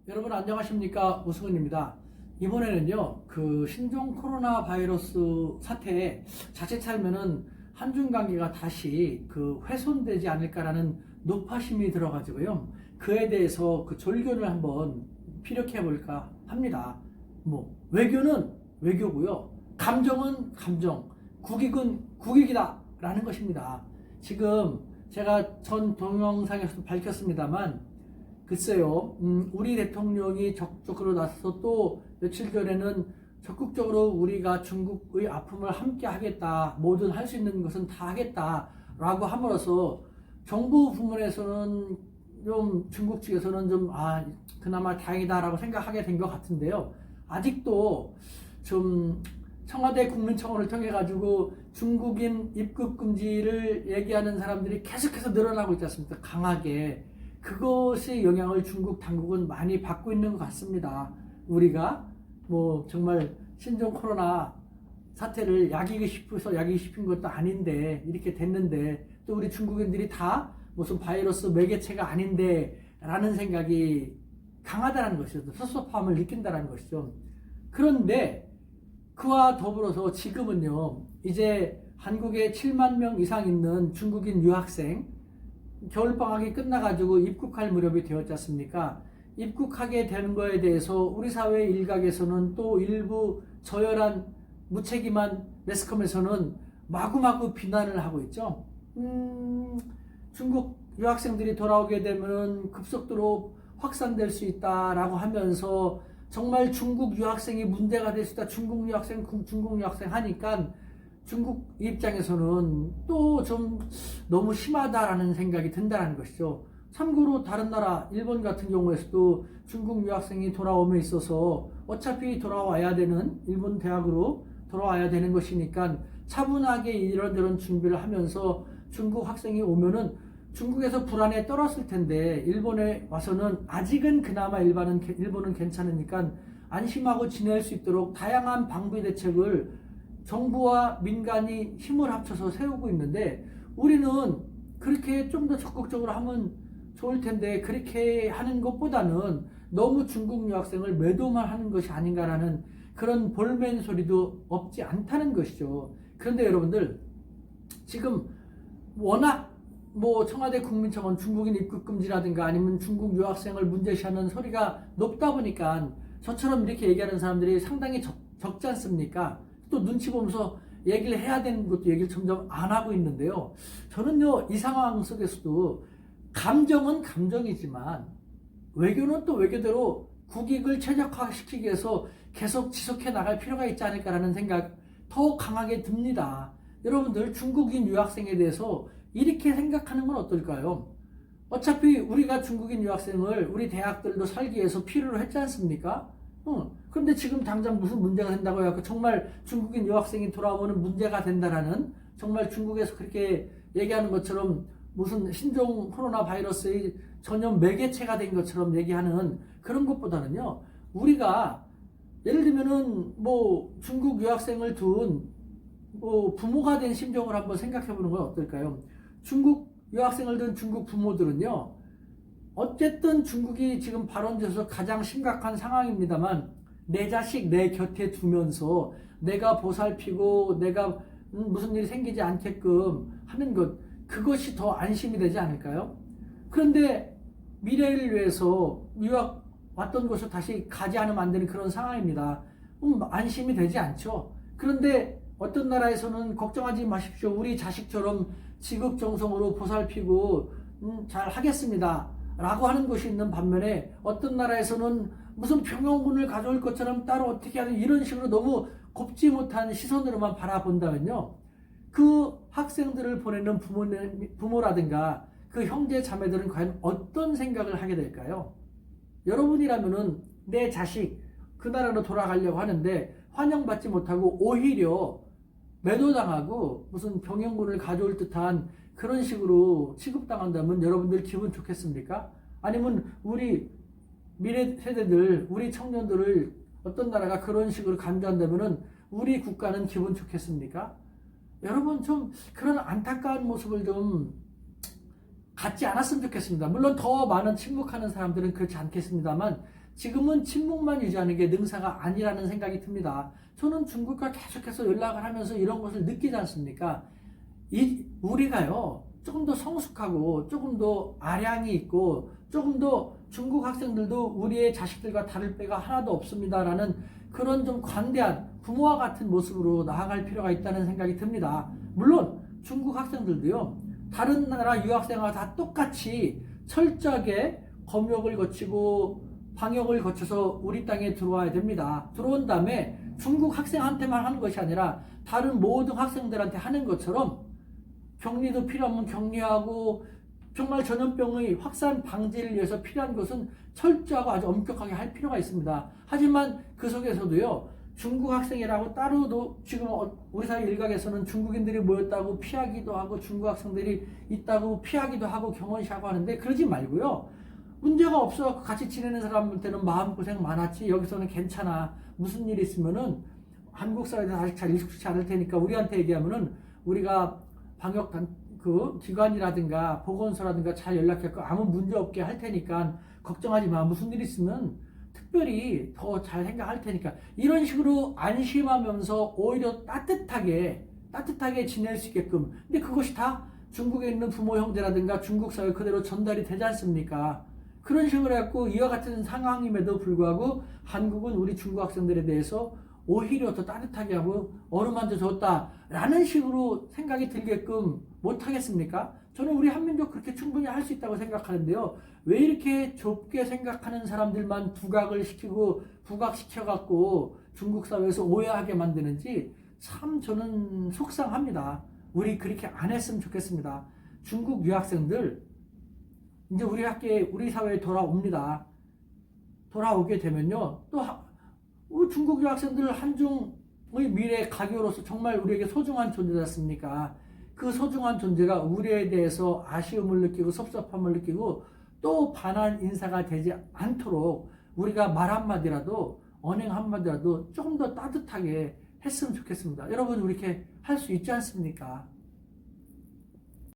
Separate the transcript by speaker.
Speaker 1: 여러분 안녕하십니까? 오승훈입니다. 이번에는요, 그 신종 코로나 바이러스 사태에 자칫 살면은 한중 관계가 다시 그 훼손되지 않을까라는 노파심이 들어가지고요. 그에 대해서 그 졸견을 한번 피력해 볼까 합니다. 외교는 외교고요. 감정은 감정, 국익은 국익이다 라는 것입니다. 지금 제가 전 동영상에서도 밝혔습니다만 글쎄요, 우리 대통령이 적극적으로 나서서 또 며칠 전에는 적극적으로 우리가 중국의 아픔을 함께 하겠다, 뭐든 할 수 있는 것은 다 하겠다라고 함으로써 정부 부문에서는 좀 중국 측에서는 좀 그나마 다행이다라고 생각하게 된 것 같은데요. 아직도 좀 청와대 국민청원을 통해 가지고 중국인 입국 금지를 얘기하는 사람들이 계속해서 늘어나고 있지 않습니까? 강하게. 그것의 영향을 중국 당국은 많이 받고 있는 것 같습니다. 우리가 정말 신종 코로나 사태를 야기고 싶어서 야기고 싶은 것도 아닌데 이렇게 됐는데 또 우리 중국인들이 다 무슨 바이러스 매개체가 아닌데 라는 생각이 강하다는 것이죠. 섭섭함을 느낀다는 것이죠. 그런데 그와 더불어서 지금은요, 이제 한국에 7만 명 이상 있는 중국인 유학생 겨울방학이 끝나가지고 입국할 무렵이 되었지 않습니까? 입국하게 되는 거에 대해서 우리 사회 일각에서는 또 일부 저열한 무책임한 매스컴에서는 마구마구 비난을 하고 있죠. 중국 유학생들이 돌아오게 되면 급속도로 확산될 수 있다라고 하면서 정말 중국 유학생이 문제가 될 수 있다. 중국 유학생 하니까 중국 입장에서는 또 좀 너무 심하다라는 생각이 든다는 것이죠. 참고로 다른 나라 일본 같은 경우에서도 중국 유학생이 돌아옴에 있어서 어차피 돌아와야 되는 일본 대학으로 돌아와야 되는 것이니까 차분하게 이런저런 준비를 하면서 중국 학생이 오면은 중국에서 불안에 떨었을 텐데 일본에 와서는 아직은 그나마 일본은 괜찮으니까 안심하고 지낼 수 있도록 다양한 방비 대책을 정부와 민간이 힘을 합쳐서 세우고 있는데 우리는 그렇게 좀 더 적극적으로 하면 좋을 텐데 그렇게 하는 것보다는 너무 중국 유학생을 매도만 하는 것이 아닌가라는 그런 볼멘 소리도 없지 않다는 것이죠. 그런데 여러분들 지금 워낙 청와대 국민청원 중국인 입국 금지라든가 아니면 중국 유학생을 문제시하는 소리가 높다 보니까 저처럼 이렇게 얘기하는 사람들이 상당히 적지 않습니까? 또 눈치 보면서 얘기를 해야 되는 것도 얘기를 점점 안 하고 있는데요. 저는요, 이 상황 속에서도 감정은 감정이지만 외교는 또 외교대로 국익을 최적화시키기 위해서 계속 지속해 나갈 필요가 있지 않을까라는 생각 더 강하게 듭니다. 여러분들 중국인 유학생에 대해서 이렇게 생각하는 건 어떨까요? 어차피 우리가 중국인 유학생을 우리 대학들도 살기 위해서 필요로 했지 않습니까? 그런데 지금 당장 무슨 문제가 된다고 해서 정말 중국인 유학생이 돌아오면 문제가 된다라는 정말 중국에서 그렇게 얘기하는 것처럼 무슨 신종 코로나 바이러스의 전염 매개체가 된 것처럼 얘기하는 그런 것보다는요, 우리가 예를 들면은 중국 유학생을 둔 부모가 된 심정을 한번 생각해 보는 건 어떨까요? 중국 유학생을 둔 중국 부모들은요, 어쨌든 중국이 지금 발원돼서 가장 심각한 상황입니다만 내 자식 내 곁에 두면서 내가 보살피고 내가 무슨 일이 생기지 않게끔 하는 것, 그것이 더 안심이 되지 않을까요? 그런데 미래를 위해서 유학 왔던 곳을 다시 가지 않으면 안 되는 그런 상황입니다. 안심이 되지 않죠. 그런데 어떤 나라에서는 걱정하지 마십시오. 우리 자식처럼 지극정성으로 보살피고 잘 하겠습니다 라고 하는 곳이 있는 반면에 어떤 나라에서는 무슨 병영군을 가져올 것처럼 따로 어떻게 하는 이런 식으로 너무 곱지 못한 시선으로만 바라본다면요, 그 학생들을 보내는 부모라든가 그 형제 자매들은 과연 어떤 생각을 하게 될까요? 여러분이라면은 내 자식 그 나라로 돌아가려고 하는데 환영받지 못하고 오히려 매도당하고 무슨 병영군을 가져올 듯한 그런 식으로 취급당한다면 여러분들 기분 좋겠습니까? 아니면 우리 미래 세대들, 우리 청년들을 어떤 나라가 그런 식으로 간주한다면 우리 국가는 기분 좋겠습니까? 여러분 좀 그런 안타까운 모습을 좀 갖지 않았으면 좋겠습니다. 물론 더 많은 침묵하는 사람들은 그렇지 않겠습니다만 지금은 침묵만 유지하는 게 능사가 아니라는 생각이 듭니다. 저는 중국과 계속해서 연락을 하면서 이런 것을 느끼지 않습니까? 우리가요, 조금 더 성숙하고 조금 더 아량이 있고 조금 더 중국 학생들도 우리의 자식들과 다를 바가 하나도 없습니다라는 그런 좀 관대한 부모와 같은 모습으로 나아갈 필요가 있다는 생각이 듭니다. 물론 중국 학생들도요, 다른 나라 유학생과 다 똑같이 철저하게 검역을 거치고 방역을 거쳐서 우리 땅에 들어와야 됩니다. 들어온 다음에 중국 학생한테만 하는 것이 아니라 다른 모든 학생들한테 하는 것처럼 격리도 필요하면 격리하고 정말 전염병의 확산 방지를 위해서 필요한 것은 철저하고 아주 엄격하게 할 필요가 있습니다. 하지만 그 속에서도요, 중국 학생이라고 따로도 지금 우리 사회 일각에서는 중국인들이 모였다고 피하기도 하고 중국 학생들이 있다고 피하기도 하고 경원시하고 하는데 그러지 말고요. 문제가 없어 같이 지내는 사람한테는 마음고생 많았지 여기서는 괜찮아. 무슨 일 있으면은 한국 사회는 아직 잘 익숙치 않을 테니까 우리한테 얘기하면은 우리가 방역 그 기관이라든가 보건소라든가 잘 연락했고 아무 문제 없게 할 테니까 걱정하지 마. 무슨 일 있으면 특별히 더 잘 생각할 테니까 이런 식으로 안심하면서 오히려 따뜻하게 지낼 수 있게끔. 근데 그것이 다 중국에 있는 부모 형제라든가 중국 사회 그대로 전달이 되지 않습니까? 그런 식으로 해갖고 이와 같은 상황임에도 불구하고 한국은 우리 중국 학생들에 대해서 오히려 더 따뜻하게 하고 어루만져 줬다라는 식으로 생각이 들게끔 못하겠습니까? 저는 우리 한민족 그렇게 충분히 할 수 있다고 생각하는데요. 왜 이렇게 좁게 생각하는 사람들만 두각을 시키고 부각시켜갖고 중국 사회에서 오해하게 만드는지 참 저는 속상합니다. 우리 그렇게 안 했으면 좋겠습니다. 중국 유학생들 이제 우리 학교에 우리 사회에 돌아옵니다. 돌아오게 되면요. 또 중국 유학생들 한중의 미래 가교로서 정말 우리에게 소중한 존재지 않습니까? 그 소중한 존재가 우리에 대해서 아쉬움을 느끼고 섭섭함을 느끼고 또 반한 인사가 되지 않도록 우리가 말 한마디라도 언행 한마디라도 조금 더 따뜻하게 했으면 좋겠습니다. 여러분 우리 이렇게 할 수 있지 않습니까?